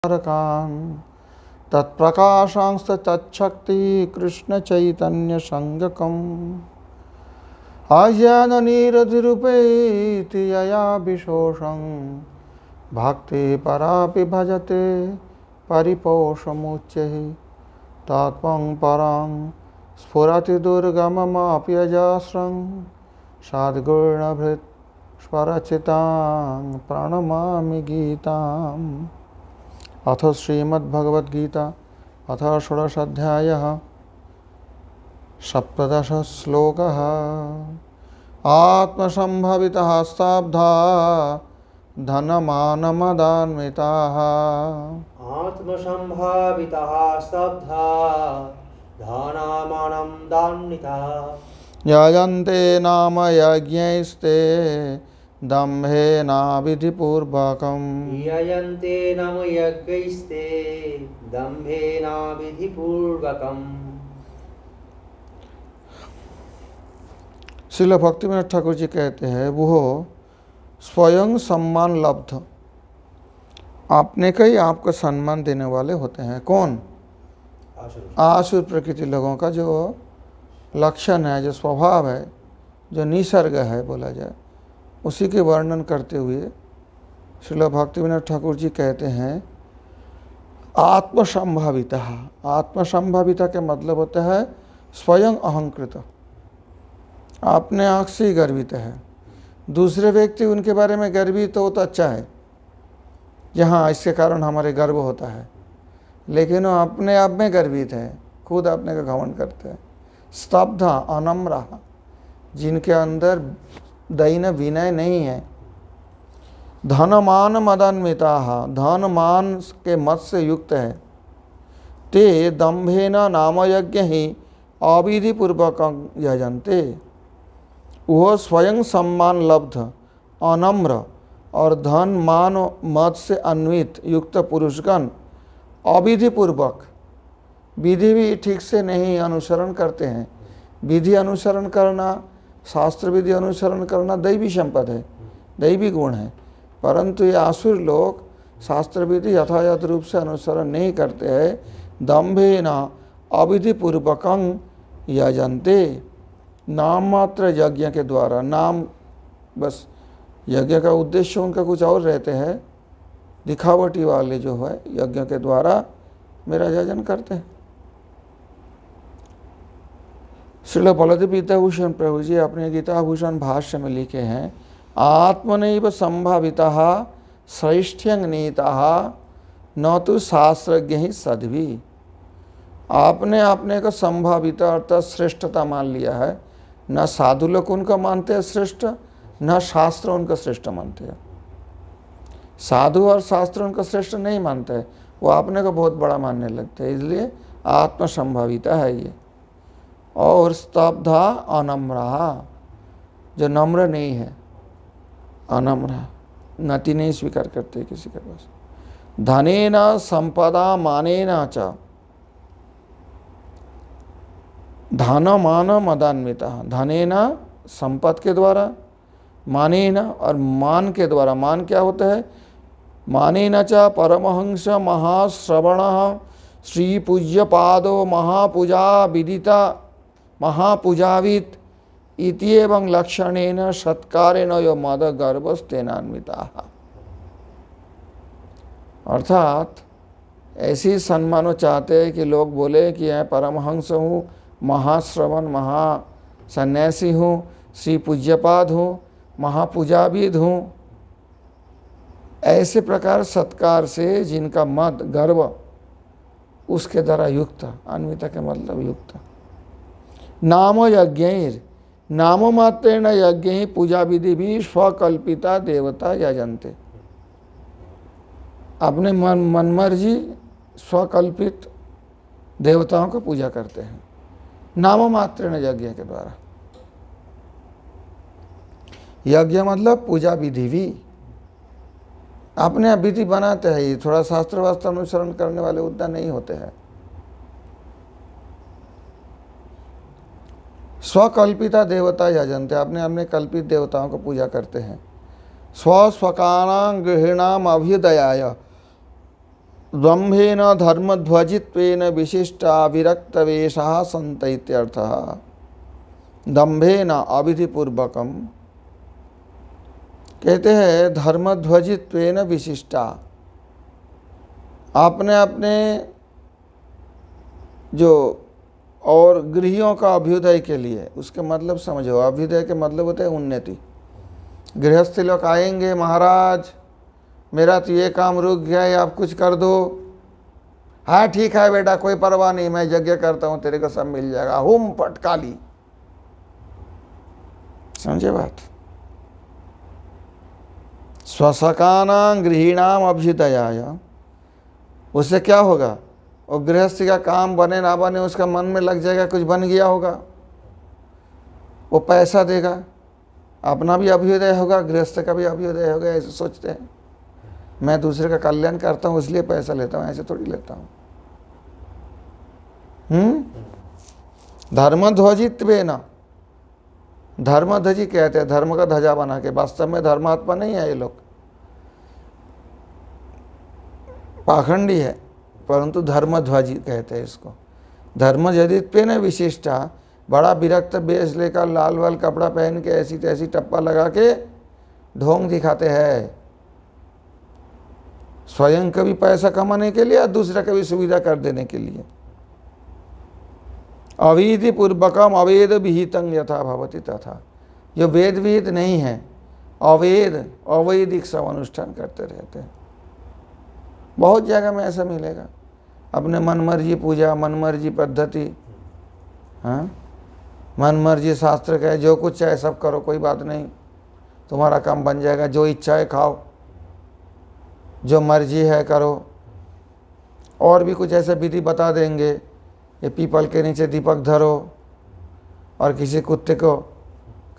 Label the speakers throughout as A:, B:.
A: तारकान् तत्प्रकाशांश्च तच्छक्ति कृष्ण चैतन्य संगकम् अज्ञाननिरतिरूपैति यया विशोषं भक्ति परापि भजते परिपोषमुच्यैः तत्त्वं परं स्फुरति दुर्गममप्यजस्रं सद्गुणभृत् स्वरचितां प्रणमामि गीताम्। अथ श्रीमद्भगवद्गीता अथ षोडशाध्यायः सप्तदश श्लोकः। आत्मसम्भवितः स्तब्धा धनमानमदान्विताः
B: आत्मसम्भावितः स्तब्धा धनमानमदान्विताः
A: यजन्ते नाम यज्ञैस्ते दम्भेनाविधिपूर्वकम्
B: यजन्ते नाम यज्ञैस्ते दम्भेनाविधिपूर्वकम्।
A: श्रील भक्तिविनोद ठाकुर जी कहते हैं वो स्वयं सम्मान लब्ध आपने का ही आपको सम्मान देने वाले होते हैं। कौन? आसुर प्रकृति लोगों का जो लक्षण है, जो स्वभाव है, जो निसर्ग है बोला जाए, उसी के वर्णन करते हुए श्रील भक्तिविनोद ठाकुर जी कहते हैं आत्मसंभाविता। आत्मसंभाविता के मतलब होता है स्वयं अहंकृत, अपने आँख से ही गर्वित है। दूसरे व्यक्ति उनके बारे में गर्वित हो तो अच्छा है, जहाँ इसके कारण हमारे गर्व होता है, लेकिन वो अपने आप में गर्वित है, खुद अपने का घमंड करते हैं। स्तब्धा अनम्रा, जिनके अंदर दैन विनय नहीं है। धनमान मदान्विता, धन मान के मत से युक्त है। ते दम्भेन नामयज्ञ ही अविधिपूर्वक यजन्ते, वह स्वयं सम्मान लब्ध अनम्र और धन मान मत से अन्वित युक्त पुरुषगण अविधिपूर्वक, विधि भी ठीक से नहीं अनुसरण करते हैं। विधि अनुसरण करना, शास्त्र विधि अनुसरण करना दैवी संपद है, दैवी गुण है, परंतु ये आसुर लोग शास्त्र विधि यथायथ रूप से अनुसरण नहीं करते हैं। दम्भेन अविधिपूर्वकं यजन्ते, नाम मात्र यज्ञ के द्वारा, नाम बस यज्ञ का उद्देश्य उनका कुछ और रहते हैं, दिखावटी वाले जो है यज्ञ के द्वारा मेरा यजन करते हैं। श्रील बलदेव गीताभूषण प्रभु जी अपने गीताभूषण भाष्य में लिखे हैं आत्मनैव संभावितः श्रेष्ठ्यं नीतः न तो शास्त्रज्ञ ही सद्भि। आपने अपने को संभावित अर्थात श्रेष्ठता मान लिया है। न साधु लोग उनका मानते हैं श्रेष्ठ, न शास्त्र उनका श्रेष्ठ मानते हैं। साधु और शास्त्र उनका श्रेष्ठ नहीं मानते हैं, वो अपने को बहुत बड़ा मानने लगते हैं, इसलिए आत्मसंभाविता है ये। और स्तब्धा अनम्रा, जो नम्र नहीं है, अनम्र, नति नहीं स्वीकार करते किसी के पास। धनेन संपदा मानेन च धन मान मदान्विता, धनेन संपद के द्वारा, मानेन और मान के द्वारा। मान क्या होता है? मानेन च परमहंस महाश्रवण श्री पूज्य पादो महापूजा विदिता महापूजावित इत्येवं लक्षणेन सत्कारेण यो मद गर्भस्तेनान्विता। अर्थात ऐसी सम्मानो चाहते हैं कि लोग बोले कि मैं परमहंस हूँ, महाश्रवण महासन्यासी हूँ, श्री पूज्यपाद हूँ, महापूजाविद हूँ। ऐसे प्रकार सत्कार से जिनका मद गर्व उसके द्वारा युक्त, अन्विता के मतलब युक्त। नाम यज्ञैर, नाम मात्रेण यज्ञ ही पूजा विधि भी स्वकल्पिता देवता यजन्ते। अपने मनमर्जी स्वकल्पित देवताओं को पूजा करते हैं, नाम मात्रेण यज्ञ के द्वारा। यज्ञ मतलब पूजा विधि भी अपने विधि बनाते हैं, थोड़ा शास्त्र वास्त्र अनुसरण करने वाले उतना नहीं होते हैं। स्वकल्पिता देवता यजन्ते, अपने अपने कल्पित देवताओं को पूजा करते हैं। स्वस्वकानां गृहिणाम अभ्युदयाय, दम्भेन धर्मध्वजित्वेन विशिष्टा विरक्तवेषाः सन्त इत्यर्थः। दम्भेन अविधिपूर्वकम, कहते हैं धर्मध्वजित्वेन विशिष्टा, आपने अपने जो और गृहियों का अभ्युदय के लिए, उसके मतलब समझो, अभ्युदय के मतलब होते हैं उन्नति। गृहस्थ लोग आएंगे, महाराज मेरा तो ये काम रुक गया है, आप कुछ कर दो। हाँ ठीक है बेटा, कोई परवाह नहीं, मैं यज्ञ करता हूँ, तेरे को सब मिल जाएगा। हुम पटकाली, समझे बात। स्वसकानां गृहीणाम अभ्युदयाय, उससे क्या होगा, और गृहस्थी का काम बने ना बने उसका मन में लग जाएगा, कुछ बन गया होगा, वो पैसा देगा, अपना भी अभ्युदय होगा, गृहस्थ का भी अभ्युदय होगा। ऐसे सोचते हैं, मैं दूसरे का कल्याण करता हूँ इसलिए पैसा लेता हूँ, ऐसे थोड़ी लेता हूँ। धर्मध्वजित्वेन, धर्मध्वजी कहते हैं धर्म का ध्वजा बना के, वास्तव में धर्मात्मा नहीं है ये लोग, पाखंडी है, परंतु धर्मध्वजी कहते हैं इसको। धर्मध्वजित्वेन विशिष्टा, बड़ा विरक्त बेश लेकर लाल वाल कपड़ा पहन के ऐसी तैसी टप्पा लगा के ढोंग दिखाते हैं, स्वयं का भी पैसा कमाने के लिए और दूसरा का भी सुविधा कर देने के लिए। अविधि पूर्वकम अवेद विहितं यथा भवति तथा, जो वेद विहित नहीं है, अवेद अवैदिक सब अनुष्ठान करते रहते हैं। बहुत जगह में ऐसा मिलेगा, अपने मनमर्जी पूजा, मनमर्जी पद्धति, हाँ मनमर्जी शास्त्र का है, जो कुछ चाहे सब करो, कोई बात नहीं, तुम्हारा काम बन जाएगा, जो इच्छा है खाओ, जो मर्जी है करो। और भी कुछ ऐसे विधि बता देंगे, ये पीपल के नीचे दीपक धरो और किसी कुत्ते को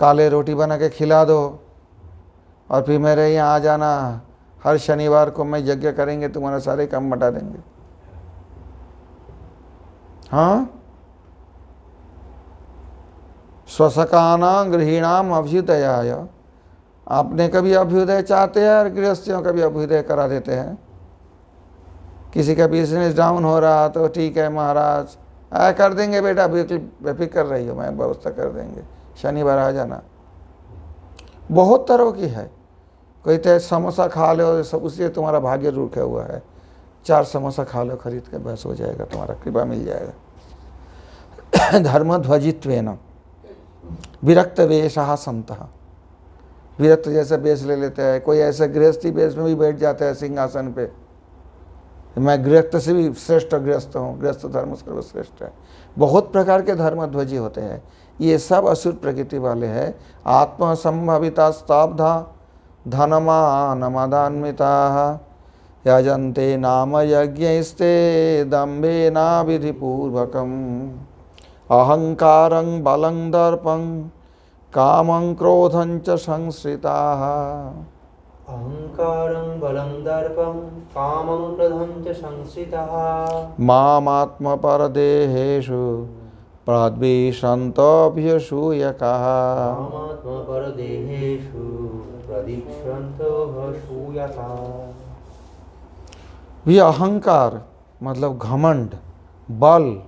A: काले रोटी बना के खिला दो, और फिर मेरे यहाँ आ जाना, हर शनिवार को मैं यज्ञ करेंगे, तुम्हारा सारे काम बता देंगे। हाँ, स्वसकानां गृहीणाम अभ्युदयाय, आपने कभी अभ्युदय चाहते हैं और गृहस्थियों का भी अभ्युदय करा देते हैं। किसी का बिजनेस डाउन हो रहा तो ठीक है महाराज, कर देंगे बेटा, बेफिक्र रही हो, मैं व्यवस्था कर देंगे, शनिवार आ जाना। बहुत तरह की है, कोई तो समोसा खा लो, सब उससे तुम्हारा भाग्य रुका हुआ है, 4 समोसा खा लो खरीद के, बस हो जाएगा, तुम्हारा कृपा मिल जाएगा। धर्मध्वजित्वेन विरक्त वेषाः सन्तः, विरक्त जैसे वेश ले लेते हैं, कोई ऐसे गृहस्थी वेश में भी बैठ जाता है सिंहासन पे, मैं गृहस्थ से भी श्रेष्ठ गृहस्थ हूँ, गृहस्थ धर्म सर्वश्रेष्ठ है। बहुत प्रकार के धर्मध्वजी होते हैं, ये सब असुर प्रकृति वाले हैं। आत्मसंभविता स्तब्धा धनमानमदान्विताः यजन्ते नाम यज्ञैस्ते दम्भेना विधिपूर्वकम् अहंकारं बलं दर्पं कामं क्रोधं च संश्रिताः।
B: अहंकारं बलं दर्पं कामं क्रोधं च संश्रिताः
A: मामात्मपरदेहेषु प्रद्विषन्तोऽभ्यसूयकाः।
B: कामात्मपरदेहेषु प्रदीक्षन्तोऽभ्यसूयकाः।
A: भी अहंकार मतलब घमंड, बल,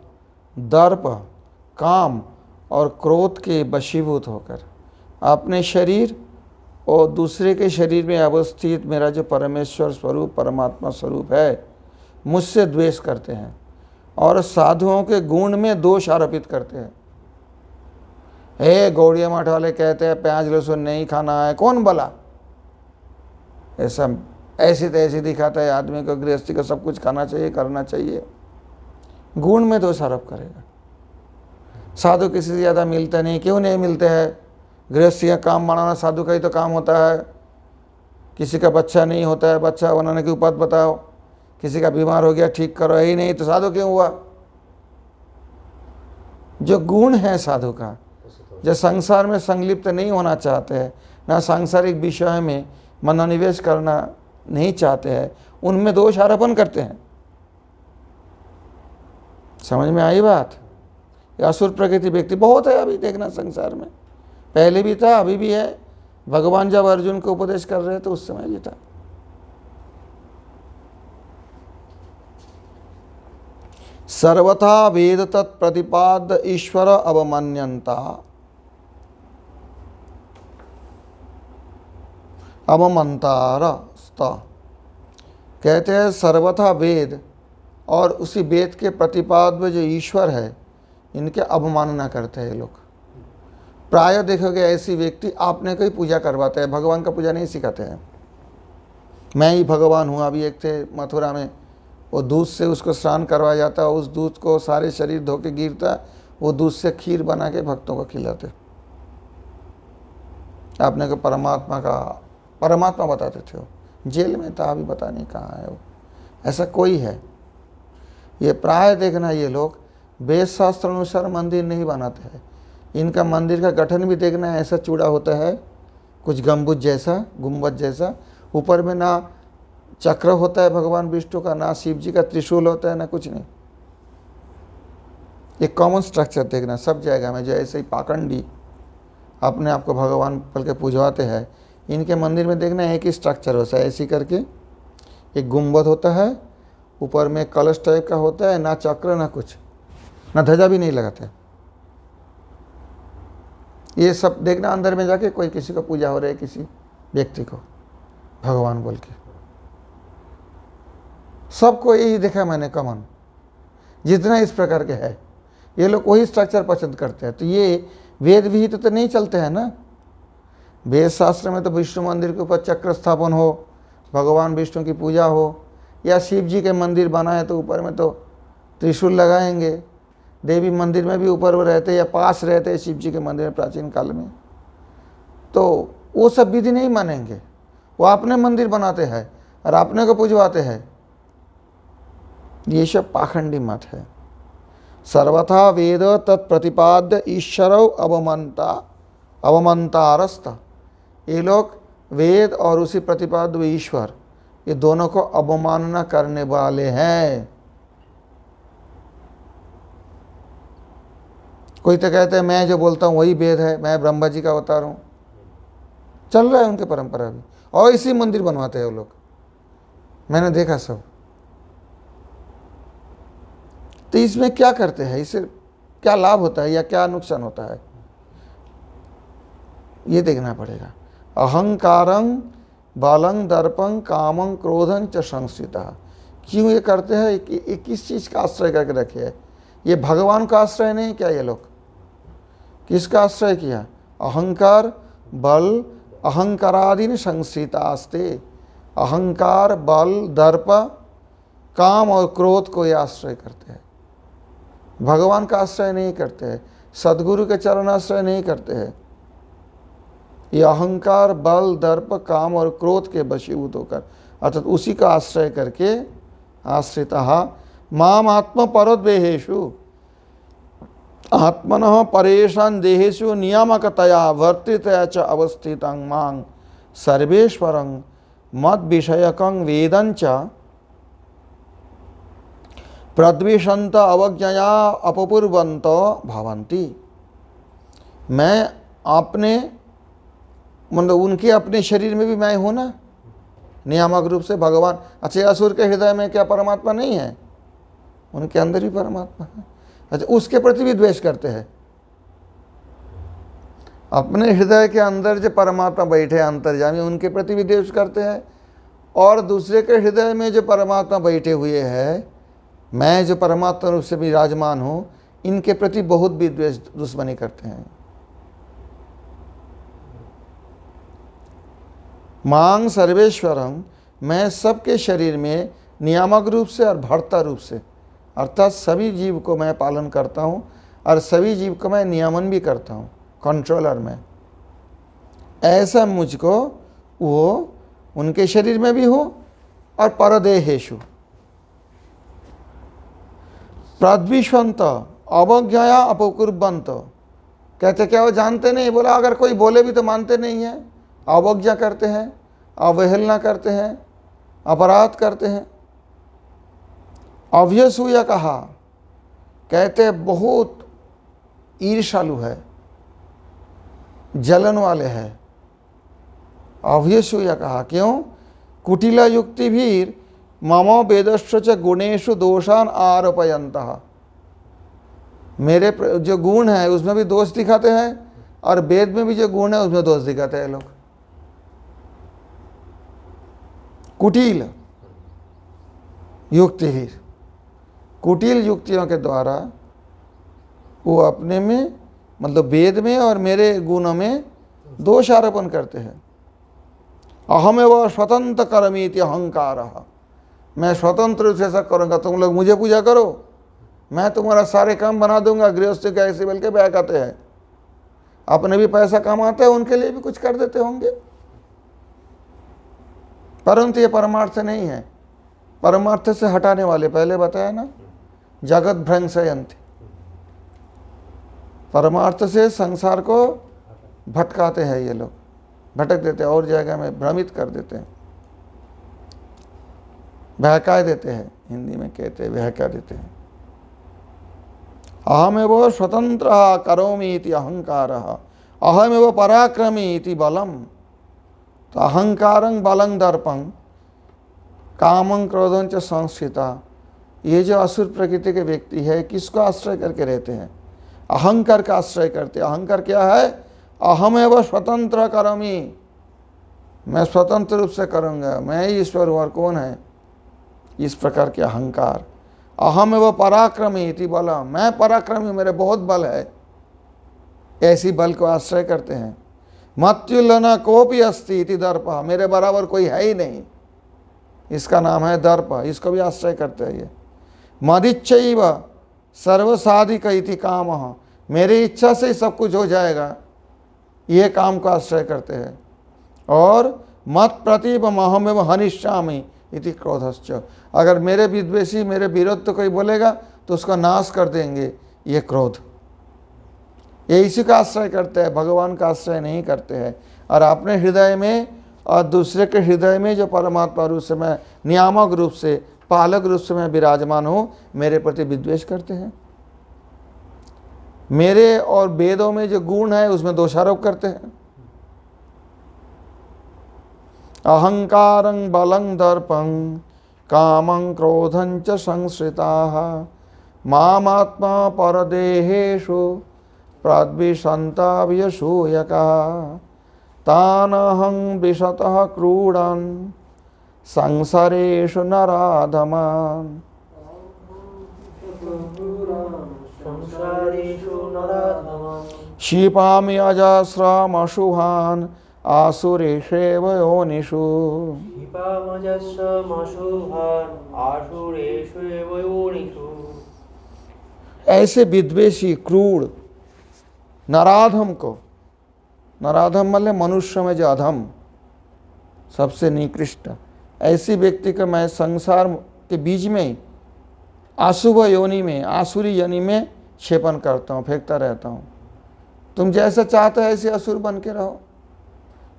A: दर्प, काम और क्रोध के वशीभूत होकर अपने शरीर और दूसरे के शरीर में अवस्थित मेरा जो परमेश्वर स्वरूप परमात्मा स्वरूप है, मुझसे द्वेष करते हैं और साधुओं के गुण में दोष आरोपित करते हैं। हे गौड़िया मठ वाले कहते हैं प्याज लहसुन नहीं खाना है, कौन बोला? ऐसा ऐसी तैसी दिखाता है आदमी को, गृहस्थी को सब कुछ खाना चाहिए, करना चाहिए, गुण में दोष आरोप करेगा। साधु किसी से ज़्यादा मिलते नहीं, क्यों नहीं मिलते हैं? गृहस्थी का काम बनाना साधु का ही तो काम होता है। किसी का बच्चा नहीं होता है, बच्चा बनाने की उपाय बताओ, किसी का बीमार हो गया ठीक करो, यही नहीं तो साधु क्यों हुआ? जो गुण है साधु का, जो संसार में संलिप्त नहीं होना चाहते हैं, ना सांसारिक विषय में मनोनिवेश करना नहीं चाहते हैं, उनमें दोष आरोपण करते हैं। समझ में आई बात? असुर प्रकृति व्यक्ति बहुत है अभी, देखना संसार में, पहले भी था अभी भी है। भगवान जब अर्जुन को उपदेश कर रहे थे उस समय भी था। सर्वथा वेद तत्प्रतिपाद्य ईश्वर अवमान्यंता अवमंतारस्ता। कहते हैं सर्वथा वेद और उसी वेद के प्रतिपाद्य जो ईश्वर है, इनके अवमानना करते हैं ये लोग। प्राय देखोगे ऐसी व्यक्ति आपने कोई पूजा करवाते हैं, भगवान का पूजा नहीं सिखाते हैं। मैं ही भगवान हूँ। अभी एक थे मथुरा में, वो दूध से उसको स्नान करवाया जाता है, उस दूध को सारे शरीर धो के गिरता, वो दूध से खीर बना के भक्तों को खिलाते। आपने को परमात्मा बताते थे। वो जेल में था, अभी पता नहीं कहाँ है वो। ऐसा कोई है? ये प्राय देखना, ये लोग वेद शास्त्र अनुसार मंदिर नहीं बनाते हैं। इनका मंदिर का गठन भी देखना, ऐसा चूड़ा होता है कुछ गुंबद जैसा, ऊपर में ना चक्र होता है भगवान विष्णु का, ना शिव जी का त्रिशूल होता है, ना कुछ नहीं। एक कॉमन स्ट्रक्चर देखना सब जगह में, जो ऐसे ही पाखंडी अपने आप को भगवान बोल के पूजवाते हैं, इनके मंदिर में देखना एक ही स्ट्रक्चर होता है, ऐसी करके एक गुंबद होता है, ऊपर में कलश टाइप का होता है, ना चक्र ना कुछ, ना ध्वजा भी नहीं लगाते। ये सब देखना अंदर में जाके कोई किसी को पूजा हो रही है, किसी व्यक्ति को भगवान बोल के। सबको यही देखा मैंने कॉमन, जितना इस प्रकार के है ये लोग वही स्ट्रक्चर पसंद करते हैं। तो ये वेद विहित तो नहीं चलते हैं ना। वेद शास्त्र में तो विष्णु मंदिर के ऊपर चक्र स्थापन हो, भगवान विष्णु की पूजा हो, या शिव जी के मंदिर बनाए तो ऊपर में तो त्रिशूल लगाएंगे। देवी मंदिर में भी ऊपर वो रहते या पास रहते हैं शिव जी के मंदिर में प्राचीन काल में, तो वो सब विधि नहीं मानेंगे। वो अपने मंदिर बनाते हैं और अपने को पूजवाते हैं। ये सब पाखंडी मत है। सर्वथा वेद तत्प्रतिपाद्य ईश्वर अवमंतारस्ता। ये लोग वेद और उसी प्रतिपाद्य ईश्वर, ये दोनों को अवमानना करने वाले हैं। कोई तो कहते हैं मैं जो बोलता हूँ वही वेद है, मैं ब्रह्मा जी का अवतार हूँ। चल रहा है उनके परंपरा भी, और इसी मंदिर बनवाते हैं वो लोग, मैंने देखा सब। तो इसमें क्या करते हैं, इससे क्या लाभ होता है या क्या नुकसान होता है, ये देखना पड़ेगा। अहंकारं बलं दर्पं कामं क्रोधं च संस्थिता। क्यों ये करते हैं? कि किस चीज़ का आश्रय करके रखे है? ये भगवान का आश्रय नहीं क्या? ये लोग किसका आश्रय किया? अहंकार बल अहंकारादीन संस्थितास्ते। अहंकार बल दर्प काम और क्रोध को ये आश्रय करते हैं, भगवान का आश्रय नहीं करते हैं, सदगुरु के चरण आश्रय नहीं करते हैं। ये अहंकार बल दर्प काम और क्रोध के वशीभूत होकर, अर्थात उसी का आश्रय करके आश्रितः माम आत्म परोद्वेहेषु आत्मनः परेशान देहेषु नियामकतया वर्तितया च अवस्थितं मां सर्वेश्वरं मद विषयकं वेदं च प्रद्विषंत अवज्ञया अपपूर्वंत भवन्ति। मैं अपने मतलब उनके अपने शरीर में भी मैं हूँ ना, नियामक रूप से भगवान। अच्छा, असुर के हृदय में क्या परमात्मा नहीं है? उनके अंदर भी परमात्मा है। अच्छा, उसके प्रति भी द्वेष करते हैं। अपने हृदय के अंदर जो परमात्मा बैठे अंतर्यामी, उनके प्रति भी द्वेष करते हैं, और दूसरे के हृदय में जो परमात्मा बैठे हुए हैं, मैं जो परमात्मा रूप से विराजमान हूँ, इनके प्रति बहुत भी द्वेष दुश्मनी करते हैं। मांग सर्वेश्वरं, मैं सबके शरीर में नियामक रूप से और भर्ता रूप से, अर्थात सभी जीव को मैं पालन करता हूँ और सभी जीव को मैं नियमन भी करता हूँ, कंट्रोलर में। ऐसा मुझको वो उनके शरीर में भी हो और परदेहेषु प्रद्विषंत अवज्ञया अपकुर्वंत। कहते क्या वो जानते नहीं? बोला अगर कोई बोले भी तो मानते नहीं है, अवज्ञा करते हैं, अवहेलना करते हैं, अपराध करते हैं। अव्यसूया कहा, कहते बहुत ईर्ष्यालु है, जलन वाले हैं। अव्यसूया कहा क्यों? कुटिला युक्ति भीर ममो वेदस्व च गुणेषु दोषान आरोपयन्तः। मेरे जो गुण है उसमें भी दोष दिखाते हैं और वेद में भी जो गुण है उसमें दोष दिखाते हैं लोग। कुटिल युक्ति, कुटिल युक्तियों के द्वारा वो अपने में मतलब वेद में और मेरे गुणों में दोष आरोपण करते हैं। अहमेव स्वतंत्र करमीति अहंकार, मैं स्वतंत्र रूप से ऐसा करूँगा, तुम लोग मुझे पूजा करो, मैं तुम्हारा सारे काम बना दूंगा। गृहस्थी का ऐसे बल्कि बहकाते हैं, अपने भी पैसा कमाते हैं, उनके लिए भी कुछ कर देते होंगे, परंतु ये परमार्थ नहीं है। परमार्थ से हटाने वाले, पहले बताया ना, जगत भ्रंशयन्ति, परमार्थ से संसार को भटकाते हैं ये लोग, भटक देते हैं और जगह में भ्रमित कर देते हैं, बहका देते हैं, हिंदी में कहते हैं बहका देते हैं। अहमेव स्वतंत्र करोमि इति अहंकारः, अहमेव पराक्रमी इति बलम। तो अहंकारं बलं दर्पं कामं क्रोधं च संस्थिता, ये जो असुर प्रकृति के व्यक्ति है किसको आश्रय करके रहते हैं? अहंकार का आश्रय करते हैं। अहंकार क्या है? अहमेव स्वतंत्र करोमि, मैं स्वतंत्र रूप से करूँगा, मैं ही ईश्वर हूँ और कौन है, इस प्रकार के अहंकार। अहमेव पराक्रमी इति बलम, मैं पराक्रमी, मेरे बहुत बल है, ऐसी बल को आश्रय करते हैं। मत्युल्लना कोपि अस्ति इति दर्प, मेरे बराबर कोई है ही नहीं, इसका नाम है दर्प, इसको भी आश्रय करते हैं ये। मदिच्छैव सर्वसाधिक इति कामः, मेरी इच्छा से ही सब कुछ हो जाएगा, ये काम को आश्रय करते हैं। और मत प्रतिबम अहमेव हनिष्यामि इति क्रोधश्च, अगर मेरे विद्वेषी मेरे विरोध तो कोई बोलेगा तो उसका नाश कर देंगे, ये क्रोध। ये इसी का आश्रय करते हैं, भगवान का आश्रय नहीं करते हैं। और अपने हृदय में और दूसरे के हृदय में जो परमात्मा रूप से मैं नियामक रूप से पालक रूप से मैं विराजमान हूँ, मेरे प्रति विद्वेष करते हैं। मेरे और वेदों में जो गुण है उसमें दोषारोप करते हैं। अहंकारं बलं दर्पं कामं क्रोधं च संश्रिताः मामात्मा परदेहेषु प्रद्विषन्ता व्यसूयकाः तानहं विशतः क्रूडन् संसारेषु नराधमान्। क्षिपामि अजस्रमशुभान् आसुरेष्वेव योनिषु। ऐसे विद्वेषी क्रूर नराधम को, नराधम मतलब मनुष्य में जो अधम सबसे निकृष्ट, ऐसी व्यक्ति को मैं संसार के बीच में अशुभ योनि में, आसुरी योनि में क्षेपण करता हूँ, फेंकता रहता हूँ। तुम जैसा चाहते हो ऐसे असुर बन के रहो,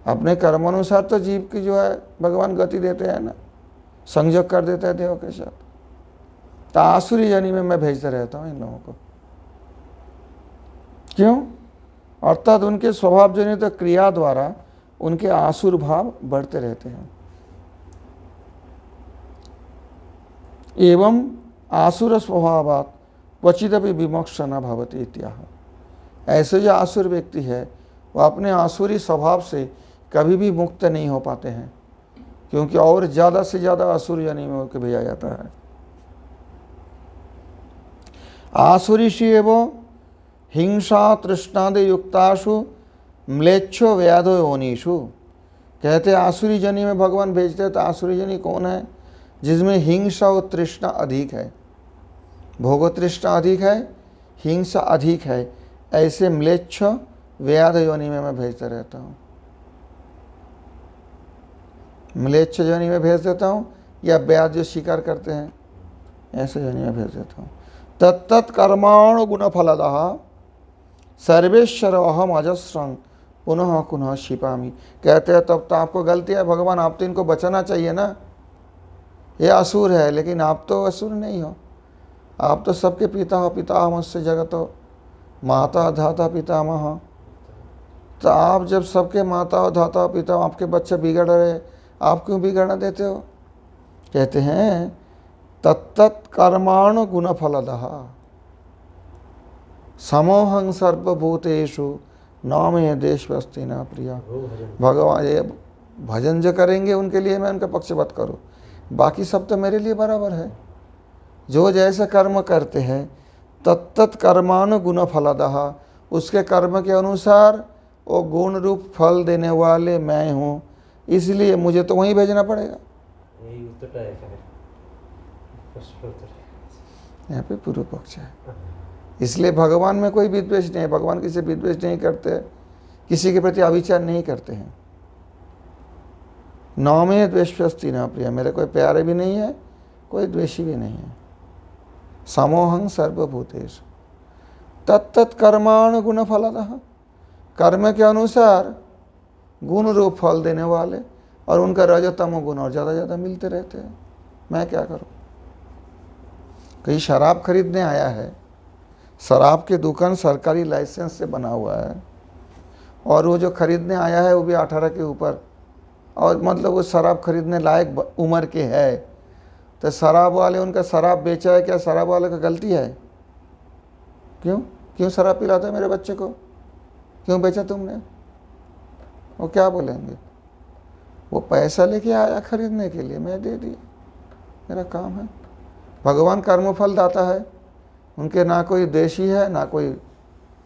A: अपने कर्मानुसार तो जीव की जो है भगवान गति देते हैं ना, संयोग कर देते हैं देव के साथ। तो आसुरी योनि में मैं भेजते रहता हूँ इन लोगों को। क्यों? अर्थात उनके स्वभाव जनित तो क्रिया द्वारा उनके आसुर भाव बढ़ते रहते हैं। एवं आसुर स्वभावात् क्वचिदपि विमोक्ष न भवति इत्याह। ऐसे जो आसुर व्यक्ति है वो अपने आसुरी स्वभाव से कभी भी मुक्त नहीं हो पाते हैं, क्योंकि और ज़्यादा से ज़्यादा असुर योनि में होकर भेजा जाता है। आसुरीषु एवं हिंसा तृष्णादि युक्ताशु म्लेच्छो व्याधो योनिषु। कहते हैं आसुरी जनी में भगवान भेजते हैं। तो आसुरी जनी कौन है? जिसमें हिंसा और तृष्णा अधिक है, भोग तृष्णा अधिक है, हिंसा अधिक है, ऐसे म्लेच्छ व्याध योनि में मैं भेजता रहता हूँ। म्लेच्छ योनि में भेज देता हूँ, या व्याध जो स्वीकार करते हैं ऐसे योनि में भेज देता हूँ। तत्त कर्माणु गुणफलदः सर्वेश्वर अहम अजस्रं पुनः पुनः क्षिपामि। कहते हैं तब तो आपको गलती है भगवान, आप तो इनको बचाना चाहिए ना, ये असुर है, लेकिन आप तो असुर नहीं हो, आप तो सबके पिता हो, पितामहस्य जगतो माता धाता पितामह। तो आप जब सबके माता और धाता पिता, आपके बच्चे बिगड़ रहे, आप क्यों बिगड़ना देते हो? कहते हैं तत्तत् कर्माणु गुणफलदः समोहं सर्वभूतेषु न मे देशवस्ति न प्रिया। भगवान ये भजन जो करेंगे उनके लिए मैं उनका पक्षपात करूं, बाकी सब तो मेरे लिए बराबर है। जो जैसे कर्म करते हैं तत्तत् कर्माणु गुणफलदः, उसके कर्म के अनुसार वो गुण रूप फल देने वाले मैं हूँ, इसलिए मुझे तो वहीं भेजना पड़ेगा।
B: यही उत्तर है क्या? प्रश्न उत्तर
A: यहाँ पे पूर्व पक्ष है। इसलिए भगवान में कोई विद्वेष नहीं है, भगवान किसी से विद्वेष नहीं करते, किसी के प्रति अविचार नहीं करते हैं। न मे द्वेष्यस्ति न प्रिय, मेरे कोई प्यारे भी नहीं है, कोई द्वेषी भी नहीं है। समोहं सर्वभूतेषु तत्तत् कर्माणु गुणफलदः, कर्म के अनुसार गुण रूप फल देने वाले, और उनका रजतम गुण और ज़्यादा ज़्यादा मिलते रहते हैं। मैं क्या करूं? कहीं शराब खरीदने आया है, शराब की दुकान सरकारी लाइसेंस से बना हुआ है, और वो जो खरीदने आया है वो भी 18 के ऊपर, और मतलब वो शराब खरीदने लायक उम्र के है, तो शराब वाले उनका शराब बेचा है, क्या शराब वाले का गलती है? क्यों शराब पिलाता है मेरे बच्चे को? क्यों बेचा तुमने? वो क्या बोलेंगे? वो पैसा लेके आया खरीदने के लिए, मैं दे दिया, मेरा काम है। भगवान कर्मफल दाता है, उनके ना कोई देशी है ना कोई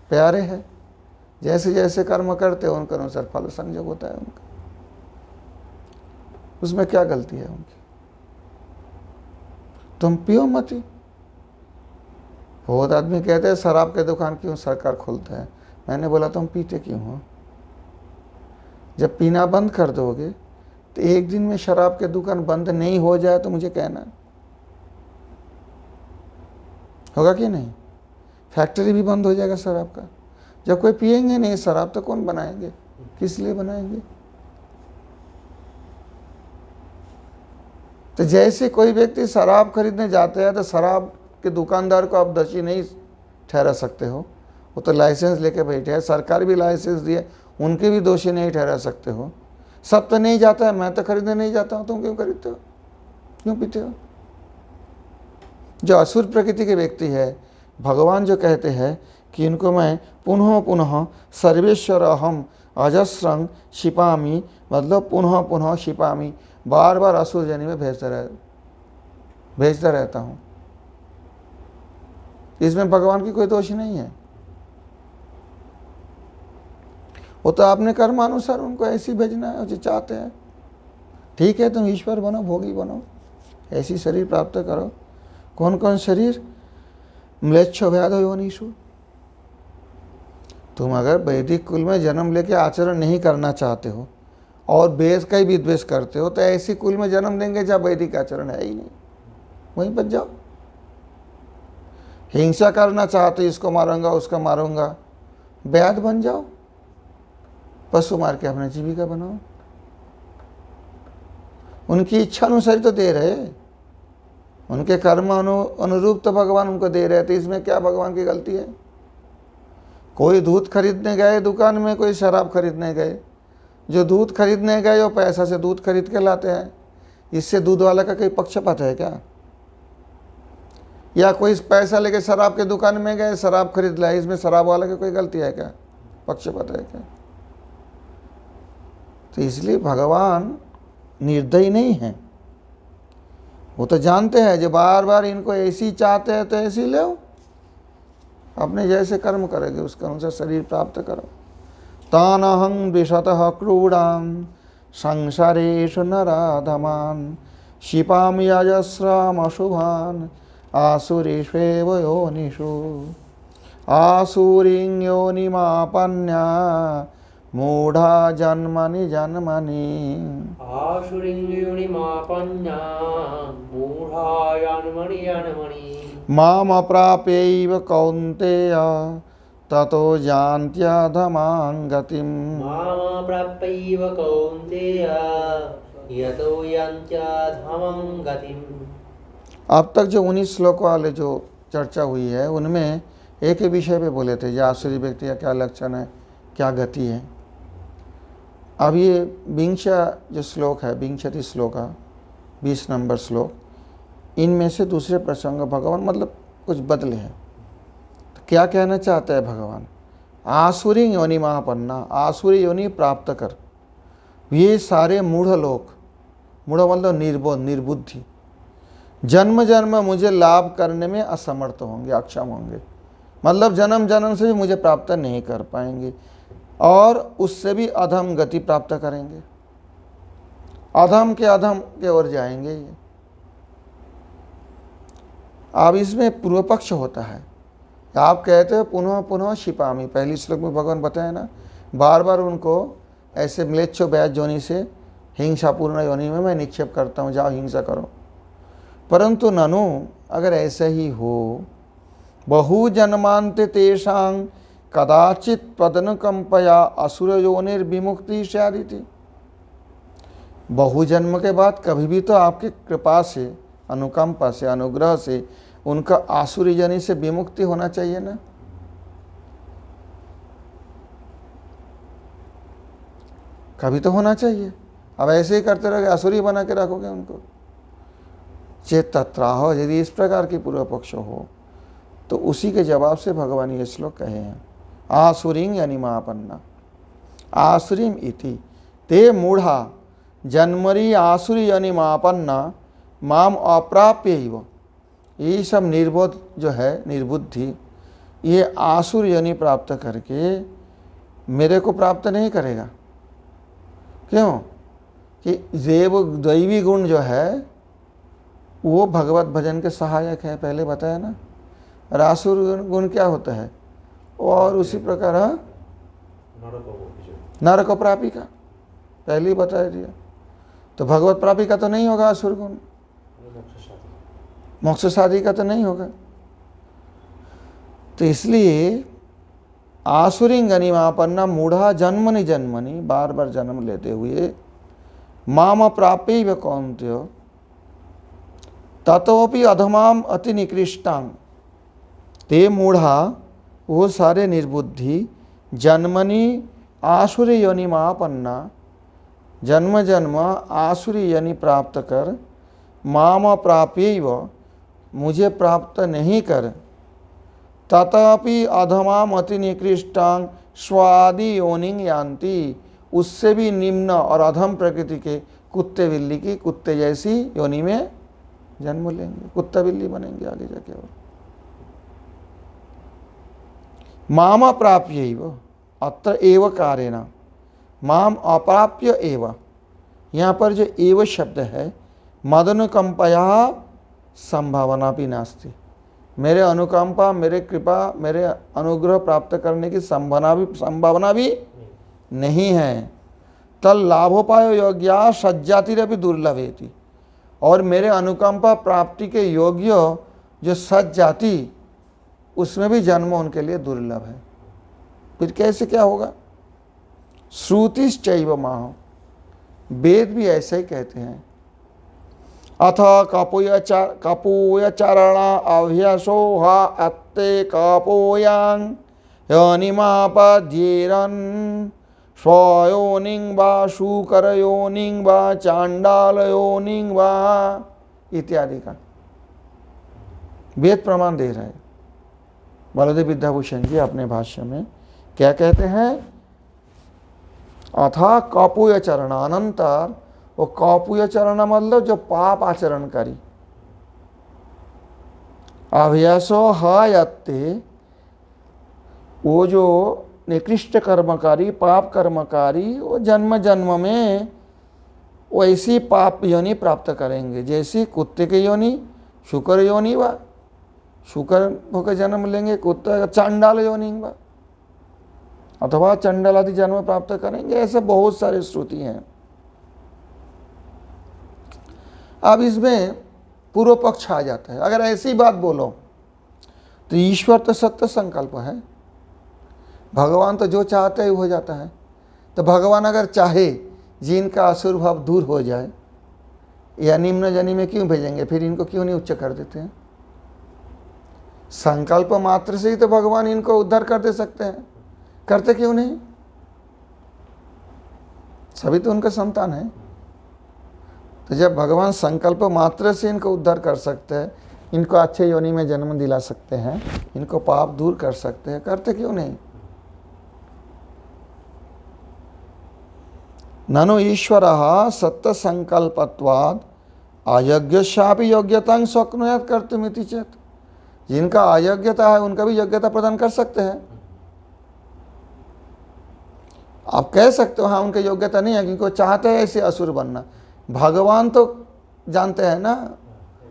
A: प्यारे है। जैसे जैसे कर्म करते हैं उनके अनुसार फल संयोग होता है उनका, उसमें क्या गलती है उनकी? तुम पियो मती। बहुत आदमी कहते हैं शराब के दुकान क्यों सरकार खोलता है? मैंने बोला तुम पीते क्यों हो? जब पीना बंद कर दोगे तो एक दिन में शराब के दुकान बंद नहीं हो जाए तो मुझे कहना, होगा कि नहीं? फैक्ट्री भी बंद हो जाएगा शराब का। जब कोई पिएंगे नहीं शराब तो कौन बनाएंगे? किस लिए बनाएंगे? तो जैसे कोई व्यक्ति शराब खरीदने जाते हैं तो शराब के दुकानदार को आप दोषी नहीं ठहरा सकते हो, वो तो लाइसेंस लेके बैठे हैं, सरकार भी लाइसेंस दिए, उनके भी दोषी नहीं ठहरा सकते हो। सब तो नहीं जाता है, मैं तो खरीदने नहीं जाता हूँ, तुम क्यों खरीदते हो, क्यों पीते हो? जो असुर प्रकृति के व्यक्ति है, भगवान जो कहते हैं कि इनको मैं पुनः पुनः सर्वेश्वर अहम अजस्रं क्षिपामि, मतलब पुनः पुनः क्षिपामि, बार बार असुर जनी में भेजता रहता हूँ। इसमें भगवान की कोई दोष नहीं है, वो तो आपने कर्मानुसार उनको ऐसी भेजना है जो चाहते हैं। ठीक है, तुम ईश्वर बनो, भोगी बनो, ऐसी शरीर प्राप्त करो। कौन कौन शरीर? म्लेच्छ व्याधो योनिषु। तुम अगर वैदिक कुल में जन्म लेके आचरण नहीं करना चाहते हो और वेद का ही विद्वेष करते हो तो ऐसी कुल में जन्म देंगे जहाँ वैदिक आचरण है ही नहीं, वहीं बच जाओ। हिंसा करना चाहते हो, इसको मारूंगा उसका मारूंगा, व्याध बन जाओ, पशु मार के अपनी जीविका बनाओ। उनकी इच्छा अनुसार तो दे रहे, उनके कर्म अनुरूप तो भगवान उनको दे रहे थे, इसमें क्या भगवान की गलती है? कोई दूध खरीदने गए दुकान में, कोई शराब खरीदने गए, जो दूध खरीदने गए वो पैसा से दूध खरीद के लाते हैं, इससे दूध वाला का कोई पक्षपात है क्या? या कोई पैसा लेके शराब के दुकान में गए, शराब खरीद लाए, इसमें शराब वाला की कोई गलती है क्या? पक्षपात है क्या? तो इसलिए भगवान निर्दयी नहीं है, वो तो जानते हैं जो बार बार इनको ऐसी चाहते हैं तो ऐसी ले, अपने जैसे कर्म करेंगे उसके अनुसार शरीर प्राप्त करो। तानहं द्विषतः क्रूडान् संसारेषु नराधमान् क्षिपामि अजस्राम् अशुभान् आसुरीष्वेव योनिषु आसुरीं योनिमापन्या मूढ़ा जन्मनि जन्मनि।
B: आसुरीं योनिमापन्या मूढ़ा जन्मनि जन्मनि
A: माम अप्राप्यैव कौन्तेय ततो यान्त्यधमां गतिम्।
B: माम प्राप्यैव कौन्तेय यतो यान्त्यधमां गतिम्।
A: अब तक जो 19 श्लोक वाले जो चर्चा हुई है उनमें एक ही विषय पे बोले थे, जो आसुरी व्यक्ति का क्या लक्षण है, क्या गति है। अब ये विंश जो श्लोक है, विंशति श्लोक 20 नंबर श्लोक, इनमें से दूसरे प्रसंग भगवान मतलब कुछ बदले हैं। तो क्या कहना चाहते हैं भगवान? आसुरी योनि महापन्ना, आसुरी योनि प्राप्त कर ये सारे मूढ़ लोग, मूढ़ मतलब निर्बोध निर्बुद्धि, जन्म जन्म मुझे लाभ करने में असमर्थ होंगे, अक्षम होंगे, मतलब जन्म जन्म से भी मुझे प्राप्त नहीं कर पाएंगे और उससे भी अधम गति प्राप्त करेंगे, अधम के ओर जाएंगे ये। अब इसमें पूर्व पक्ष होता है, आप कहते हो पुनः पुनः शिपामी, पहली श्लोक में भगवान बताए ना, बार बार उनको ऐसे म्लेच्छो बैज योनि से हिंसापूर्ण योनि में मैं निक्षेप करता हूँ, जाओ हिंसा करो। परंतु ननु अगर ऐसा ही हो, बहु जन्मांते तेषां कदाचित पदनुकंपया असुर योनिर्विमुक्ति स्यादिति, बहु जन्म के बाद कभी भी तो आपकी कृपा से, अनुकंपा से, अनुग्रह से उनका आसुरी योनि से विमुक्ति होना चाहिए ना। कभी तो होना चाहिए। अब ऐसे ही करते रहोगे, आसुरी बना के रखोगे उनको। चेत तत्राह, यदि इस प्रकार की पूर्व पक्ष हो तो उसी के जवाब से भगवान ये श्लोक कहे हैं, आसुरीं यानी महापन्ना, आसुरीम इति ते मूढ़ा जन्मरी आसुरी यानी महापन्ना माम अप्राप्य। ये सब निर्बोध जो है, निर्बुद्धि, ये आसुर यानी प्राप्त करके मेरे को प्राप्त नहीं करेगा। क्यों? कि दैवी गुण जो है वो भगवत भजन के सहायक है, पहले बताया ना। और आसुर गुण क्या होता है? और उसी प्रकार नरक प्रापी का पहले ही बता दिया। तो भगवत प्रापी का तो नहीं होगा आसुर गुण, मोक्ष साधी का तो नहीं होगा। तो इसलिए आसुरिंग अनिमापन्ना मूढ़ा जन्मनि जन्मनि, बार बार जन्म लेते हुए, माम प्राप्य कौन्त्य ततोपि अधमाम अति निकृष्टांग, ते मूढ़ा वो सारे निर्बुद्धि जन्मनि आसुरी योनि महापन्ना, जन्म जन्म आसुरी योनि प्राप्त कर, माम प्राप्य मुझे प्राप्त नहीं कर, तथापि अधमाम अति निकृष्टांग स्वादि योनिंग यान्ति, उससे भी निम्न और अधम प्रकृति के कुत्ते बिल्ली की, कुत्ते जैसी योनि में जन्म लेंगे, कुत्ता बिल्ली बनेंगे आगे जाके। और माम अप्राप्य अत्र एव कारेण, माम अप्राप्य एव, यहाँ पर जो एव शब्द है, मदनुकंपया संभावना भी नास्ति, मेरे अनुकंपा, मेरे कृपा, मेरे अनुग्रह प्राप्त करने की संभावना भी नहीं है। तल लाभोपाय योग्या सज्जातिरपि दुर्लभेति, और मेरे अनुकंपा प्राप्ति के योग्य जो सज जाति, उसमें भी जन्म उनके लिए दुर्लभ है। फिर कैसे क्या होगा? श्रुतिश्चैव माह, वेद भी ऐसे ही कहते हैं। अथ कपूयचरणा अभ्यसो हा अत्ते कपोयां योनिमापद्येरन् स्वयोनिं वा शूकरयोनिं वा चांडालयोनिं वा इत्यादि का वेद प्रमाण दे रहे हैं। बलदेव विद्याभूषण जी अपने भाष्य में क्या कहते हैं? अथा कपूय चरण, अनंतर वो कपूय चरण मतलब जो पाप आचरणकारी, अभ्यासो हयत्ते, वो जो निकृष्ट कर्मकारी, पाप कर्मकारी, वो जन्म जन्म में वैसी पाप योनि प्राप्त करेंगे जैसी कुत्ते की योनि, शुकर योनि वा, शुकर होकर जन्म लेंगे, कुत्ता चांडाल योनि वा, अथवा चंडाल आदि जन्म प्राप्त करेंगे। ऐसे बहुत सारे श्रुति हैं। अब इसमें पूर्व पक्ष आ जाता है। अगर ऐसी बात बोलो तो ईश्वर तो सत्य संकल्प है, भगवान तो जो चाहते हैं हो जाता है। तो भगवान अगर चाहे जिनका असुर भाव दूर हो जाए या निम्न जनी में क्यों भेजेंगे? फिर इनको क्यों नहीं उच्च कर देते हैं? संकल्प मात्र से ही तो भगवान इनको उद्धार कर दे सकते हैं, करते क्यों नहीं? सभी तो उनका संतान है। तो जब भगवान संकल्प मात्र से इनको उद्धार कर सकते हैं, इनको अच्छे योनि में जन्म दिला सकते हैं, इनको पाप दूर कर सकते हैं, करते क्यों नहीं? ननु ईश्वरः सत्य संकल्पत्वाद अयोग्यस्यापि योग्यतां शक्नुयात् कर्तुमिति चेत्, जिनका अयोग्यता है उनका भी योग्यता प्रदान कर सकते हैं। आप कह सकते हो हाँ उनकी योग्यता नहीं है क्योंकि वो चाहते हैं ऐसे असुर बनना। भगवान तो जानते हैं ना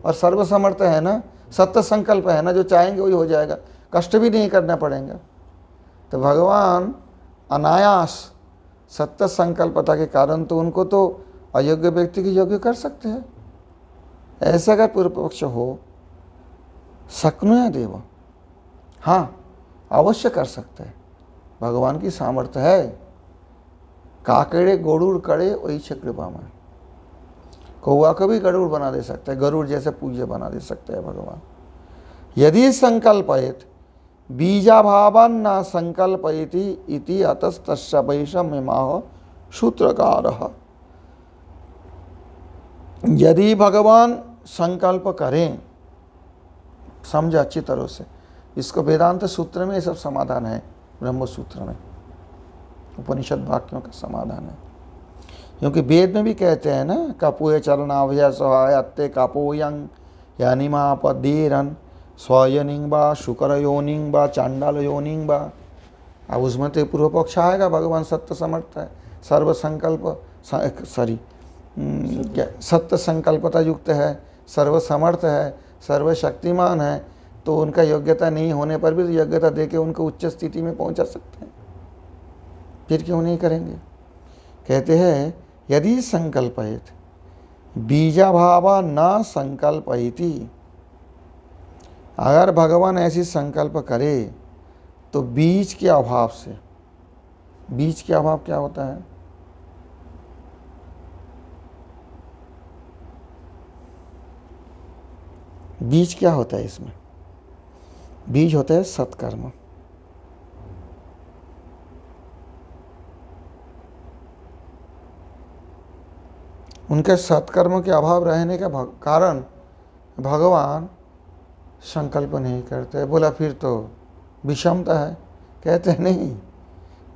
A: और सर्वसमर्थ है ना, सत्य संकल्प है ना, जो चाहेंगे वही हो जाएगा, कष्ट भी नहीं करना पड़ेगा। तो भगवान अनायास सत्य संकल्पता के कारण तो उनको तो अयोग्य व्यक्ति की योग्य कर सकते हैं। ऐसा अगर पूर्व पक्ष हो, शक्नुया देव, हाँ अवश्य कर सकते हैं, भगवान की सामर्थ्य है। काकड़े गरुड़ कड़े वही कृपा में, कौआ को भी गरुड़ बना दे सकते हैं, गरुड़ जैसे पूज्य बना दे सकते हैं भगवान। यदि संकल्पयेत बीजाभावन न संकल्पयति इति अतस्तस्य वैषम्यमाह सूत्रकारः। यदि भगवान संकल्प करें, समझो अच्छी तरह से, इसको वेदांत सूत्र में ये सब समाधान है, ब्रह्म सूत्र में उपनिषद वाक्यों का समाधान है। क्योंकि वेद में भी कहते हैं ना, कपूय चरणाभय सहायत्ते कापोयं यानिमापदीरन स्वयनिंग बा शुकर योनिंग बा चांडाल योनिंग बा। अब उसमें तो पूर्व पक्ष आएगा, भगवान सत्य समर्थ है, सर्व संकल्प क्या सत्य संकल्पता युक्त है, सर्व समर्थ है, सर्वशक्तिमान है, तो उनका योग्यता नहीं होने पर भी योग्यता देके उनको उच्च स्थिति में पहुंचा सकते हैं, फिर क्यों नहीं करेंगे? कहते हैं यदि संकल्पयेत बीजाभावा न संकल्पयति, अगर भगवान ऐसी संकल्प करे तो बीज के अभाव से, बीज के अभाव क्या होता है? बीज क्या होता है इसमें? बीज होता है सत्कर्म। उनके सत्कर्म के अभाव रहने का कारण भगवान संकल्प नहीं करते। बोला फिर तो विषमता है, कहते हैं नहीं,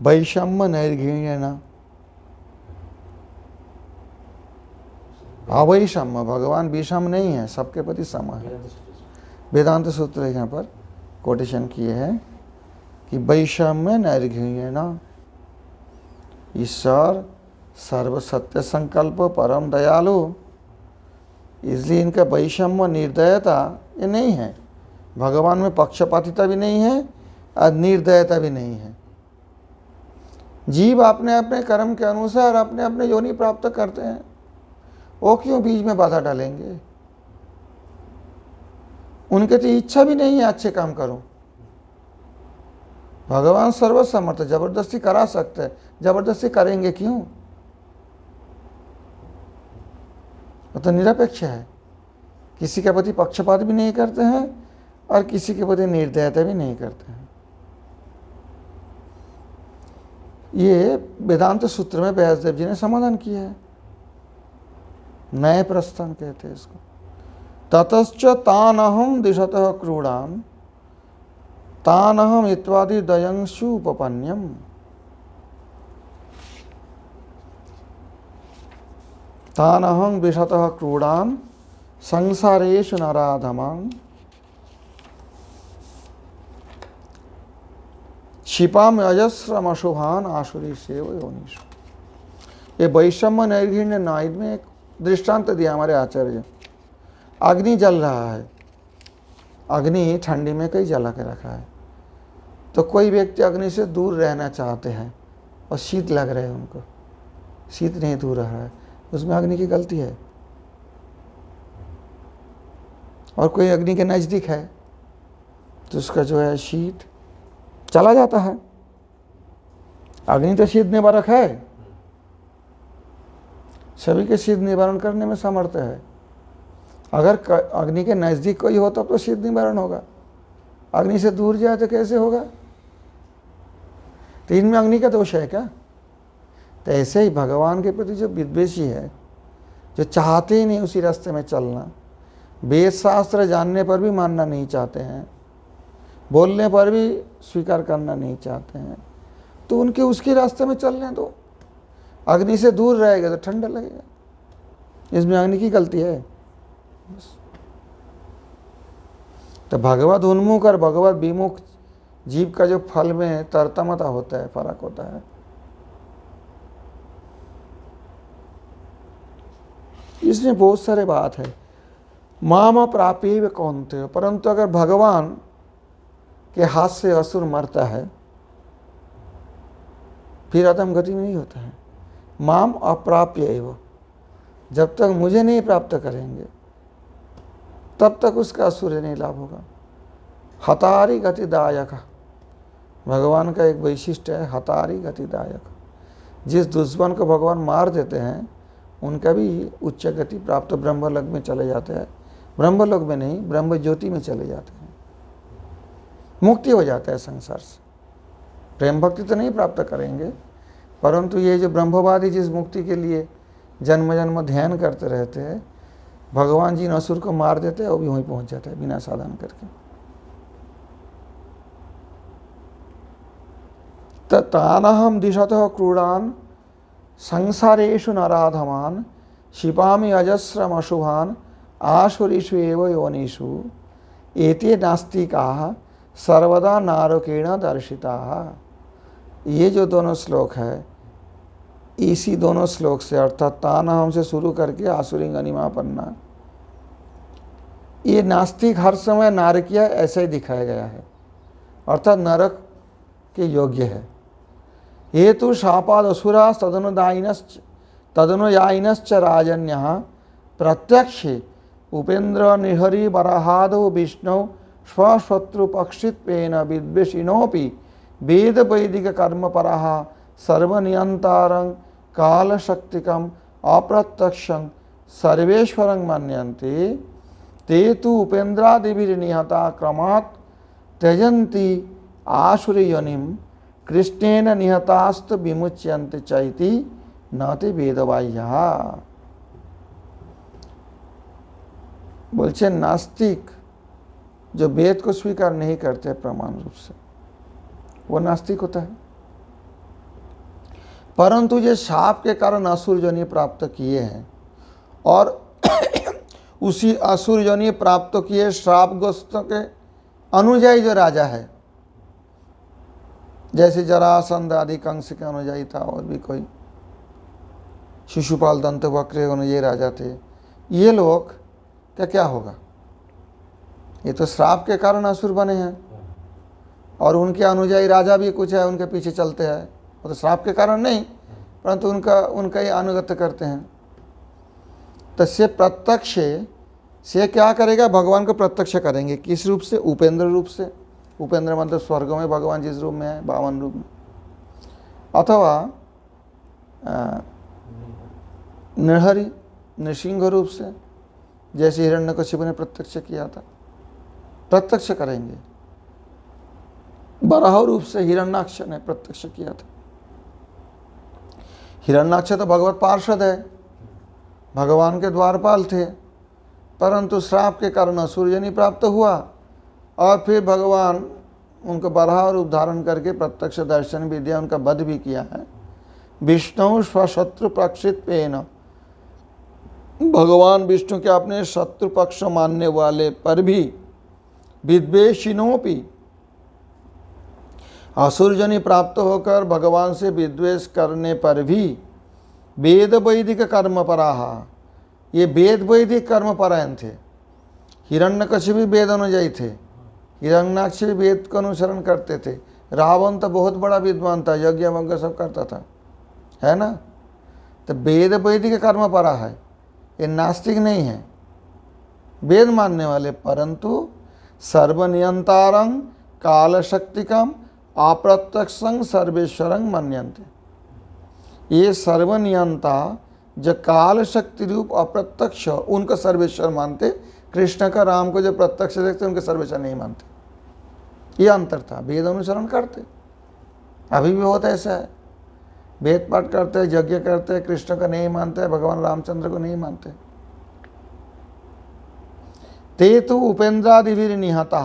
A: वैषम्य नैर्घृण्येन अवैषम्य, भगवान विषम नहीं है, सबके प्रति सम है। वेदांत सूत्र यहाँ पर कोटेशन किए हैं कि वैषम्य नैर्घृण्येन, ईश्वर सर्व सत्य संकल्प परम दयालु, इसलिए इनका वैषम्य निर्दयता ये नहीं है। भगवान में पक्षपातिता भी नहीं है और निर्दयता भी नहीं है। जीव अपने अपने कर्म के अनुसार अपने अपने योनि प्राप्त करते हैं, वो क्यों बीच में बाधा डालेंगे? उनके तो इच्छा भी नहीं है अच्छे काम करो। भगवान सर्वसमर्थ, जबरदस्ती करा सकते हैं, जबरदस्ती करेंगे क्यों? वो तो निरपेक्ष है, किसी के प्रति पक्षपात भी नहीं करते हैं और किसी के प्रति निर्दयता भी नहीं करते हैं। ये वेदांत सूत्र में व्यासदेव जी ने समाधान किया है, नए प्रस्थान कहते हैं इसको। ततश्च तानहम दिशतः क्रूडान तानहम इत्यादि दयंशु उपपन्यम। तानहं विशतः क्रूडान संसारेषु नराधमान् क्षिपाम अजस्रम अशुभान आसुरी सेव योनिषु। ये वैषम्य नैर्घृण्य नाइद में एक दृष्टांत दिया हमारे आचार्य। अग्नि जल रहा है, अग्नि ठंडी में कई जला के रखा है, तो कोई व्यक्ति अग्नि से दूर रहना चाहते हैं और शीत लग रहे हैं, उनको शीत नहीं दूर रहा है, उसमें अग्नि की गलती है। और कोई अग्नि के नज़दीक है तो उसका जो है शीत चला जाता है। अग्नि तो शीत निवारक है, सभी के शीत निवारण करने में समर्थ है। अगर अग्नि के नज़दीक कोई हो तब तो शीत निवारण होगा, अग्नि से दूर जाए तो कैसे होगा? तो इनमें अग्नि का दोष है क्या? तो ऐसे ही भगवान के प्रति जो विद्वेषी है जो चाहते ही नहीं उसी रास्ते में चलना, वेद शास्त्र जानने पर भी मानना नहीं चाहते हैं, बोलने पर भी स्वीकार करना नहीं चाहते हैं, तो उनके उसके रास्ते में चलने दो। अग्नि से दूर रहेगा तो ठंडा लगेगा, इसमें अग्नि की गलती है। तो भगवत उन्मुख और भगवत विमुख जीव का जो फल में तरतमता होता है, फर्क होता है। इसमें बहुत सारे बात है। माम प्राप्य कौनते, परंतु अगर भगवान के हाथ से असुर मरता है फिर अधम गति में नहीं होता है। माम अप्राप्य एव, जब तक मुझे नहीं प्राप्त करेंगे तब तक उसका असुर नहीं लाभ होगा। हतारी गतिदायक, भगवान का एक वैशिष्ट्य है हतारी गतिदायक। जिस दुश्मन को भगवान मार देते हैं उनका भी उच्च गति प्राप्त ब्रह्मलोक में चले जाते हैं। ब्रह्मलोक में नहीं, ब्रह्म ज्योति में चले जाते हैं, मुक्ति हो जाता है संसार से। प्रेम भक्ति तो नहीं प्राप्त करेंगे, परंतु ये जो ब्रह्मवादी जिस मुक्ति के लिए जन्म जन्म ध्यान करते रहते हैं, भगवान जी इन असुर को मार देते हैं, वो भी वहीं पहुंच जाता है बिना साधन करके। तानहम दिशतः क्रूरान संसारेषु नराधमान क्षिपामि अजस्रम अशुभान आसुरीषु एव योनिषु एते नास्तिकाः सर्वदा नारकेण दर्शिताः। ये जो दोनों श्लोक है, इसी दोनों श्लोक से अर्थात तानहम से शुरू करके आसुरी अनिमापन्ना, ये नास्तिक हर समय नारकीय ऐसा ही दिखाया गया है, अर्थात नरक के योग्य है। ये तो शापाद असुरा तदनुयायिनश्च राजन्यः प्रत्यक्ष उपेन्द्र निहरि बराहादो विष्णु स्वशत्रुपक्षित्वेन विद्वेषिणोऽपि वेद वैदिक कर्मपराः सर्वनियन्तारं कालशक्तिकम् अप्रत्यक्षं सर्वेश्वरं मन्यन्ते ते तु उपेन्द्रादिभिर्निहता क्रमात् त्यजन्ति आसुरीयोनिं कृष्णेन निहतास्त विमुच्यन्ते चैति न ते वेदबाह्यः। बोलছে नास्तिक जो वेद को स्वीकार नहीं करते प्रमाण रूप से, वो नास्तिक होता है। परंतु ये शाप के कारण असुर योनि प्राप्त किए हैं और उसी असुर योनि प्राप्त किए श्रापग्रस्त के अनुयायी जो राजा है, जैसे जरासंध आदि कंस के अनुयायी था, और भी कोई शिशुपाल दंतवक्र अनुयायी राजा थे, ये लोग का क्या होगा? ये तो श्राप के कारण असुर बने हैं और उनके अनुयायी राजा भी कुछ है, उनके पीछे चलते हैं। वो तो श्राप के कारण नहीं, परंतु उनका ही अनुगत्य करते हैं। तस्य प्रत्यक्ष से क्या करेगा? भगवान को प्रत्यक्ष करेंगे। किस रूप से? उपेंद्र रूप से। उपेंद्र मतलब स्वर्ग में भगवान जिस रूप में है, 52 रूप में, अथवा नृहरि नृसिंह रूप से, जैसे हिरण्यकशिपु ने प्रत्यक्ष किया था, प्रत्यक्ष करेंगे। बराह रूप से हिरण्याक्ष ने प्रत्यक्ष किया था। हिरण्याक्ष तो भगवत पार्षद है, भगवान के द्वारपाल थे, परंतु श्राप के कारण असुर योनि प्राप्त हुआ और फिर भगवान उनको बराह रूप धारण करके प्रत्यक्ष दर्शन भी दिया, उनका वध भी किया है। विष्णु स्वशत्रु पक्षित्वेन, भगवान विष्णु के अपने शत्रु पक्ष मानने वाले पर भी विद्वेषिनोपि, असुर योनि प्राप्त होकर भगवान से विद्वेष करने पर भी वेद वैदिक कर्मपराः, ये वेद वैदिक कर्मपरायण थे। हिरण्यकशिपु भी वेद अनुयायी थे, हिरण्याक्ष भी वेद का अनुसरण करते थे। रावण तो बहुत बड़ा विद्वान था, यज्ञ वज्ञ सब करता था, है ना। तो वेद वैदिक कर्मपरा है, ये नास्तिक नहीं है, वेद मानने वाले, परंतु सर्वनियंतारं कालशक्तिकम अप्रत्यक्षं सर्वेश्वरं मन्यन्ते। ये सर्वनियंता जो काल शक्ति रूप अप्रत्यक्ष, उनका सर्वेश्वर मानते। कृष्ण का राम को जो प्रत्यक्ष देखते उनके सर्वेश्वर नहीं मानते। ये अंतर था। वेद अनुसरण करते, अभी भी बहुत ऐसा है। वेद पाठ करते हैं, यज्ञ करते हैं, कृष्ण को नहीं मानते हैं, भगवान रामचंद्र को नहीं मानते। ते तो उपेंद्रादि भी निहता,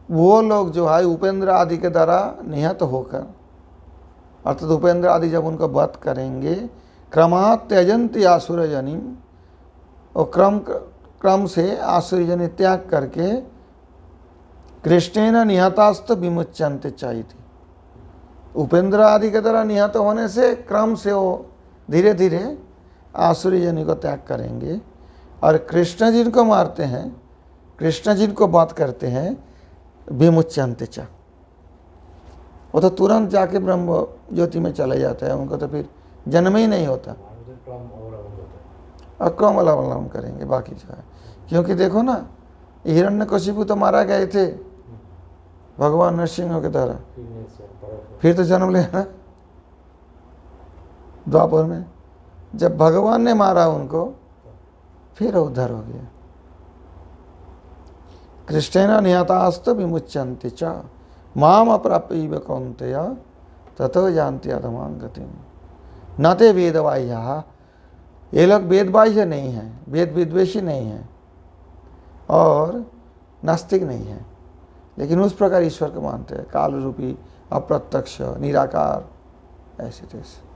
A: वो लोग जो है उपेंद्र आदि के द्वारा निहत होकर, अर्थात उपेंद्र आदि जब उनको वध करेंगे, क्रमात् त्यजंती आसुरजनिम, और क्रम से आसुरजनि त्याग करके कृष्णेन निहतास्त विमुच्यन्ते चाहिए। उपेंद्र आदि के द्वारा निहत होने से क्रम से वो धीरे धीरे आसुरी जनि को त्याग करेंगे, और कृष्ण जिनको मारते हैं, कृष्ण जिनको बात करते हैं, विमुच्यन्ते च, वो तो तुरंत जाके ब्रह्म ज्योति में चले जाते हैं, उनको तो फिर जन्म ही नहीं होता। और क्रम अवलंबन करेंगे बाकी जो है, क्योंकि देखो ना, हिरण्यकशिपु तो मारा गए थे भगवान नरसिंह के द्वारा, फिर तो जन्म लेना द्वापर में, जब भगवान ने मारा उनको फिर उद्धार हो गया। कृष्णेन निहतास्त विमुच्यन्ते च माम अप्राप्यैव कौन्तेय ततो यान्ति अधमां गतिम्। न ते वेदबाह्याः, ये लोग वेदबाह्य नहीं हैं, वेद विद्वेषी नहीं हैं और नास्तिक नहीं हैं, लेकिन उस प्रकार ईश्वर को मानते हैं, काल रूपी, अप्रत्यक्ष, निराकार, ऐसे तैसे।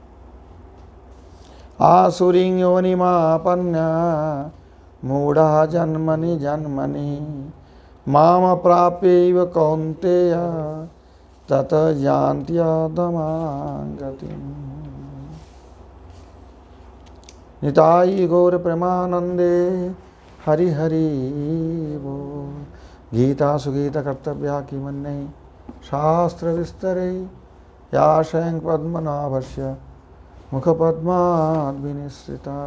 A: आसुरीं योनिमापन्ना मूढ़ा जन्मनि जन्मनि माम प्राप्यैव कौन्तेय तत यान्ति अधमां गतिम्। निताई गौर प्रेमानंदे हरि हरि वो। गीता सुगीता कर्तव्या की मन नहीं शास्त्र विस्तरे या शयं पद्मनाभस्य मुखपद्माद् विनिसृता।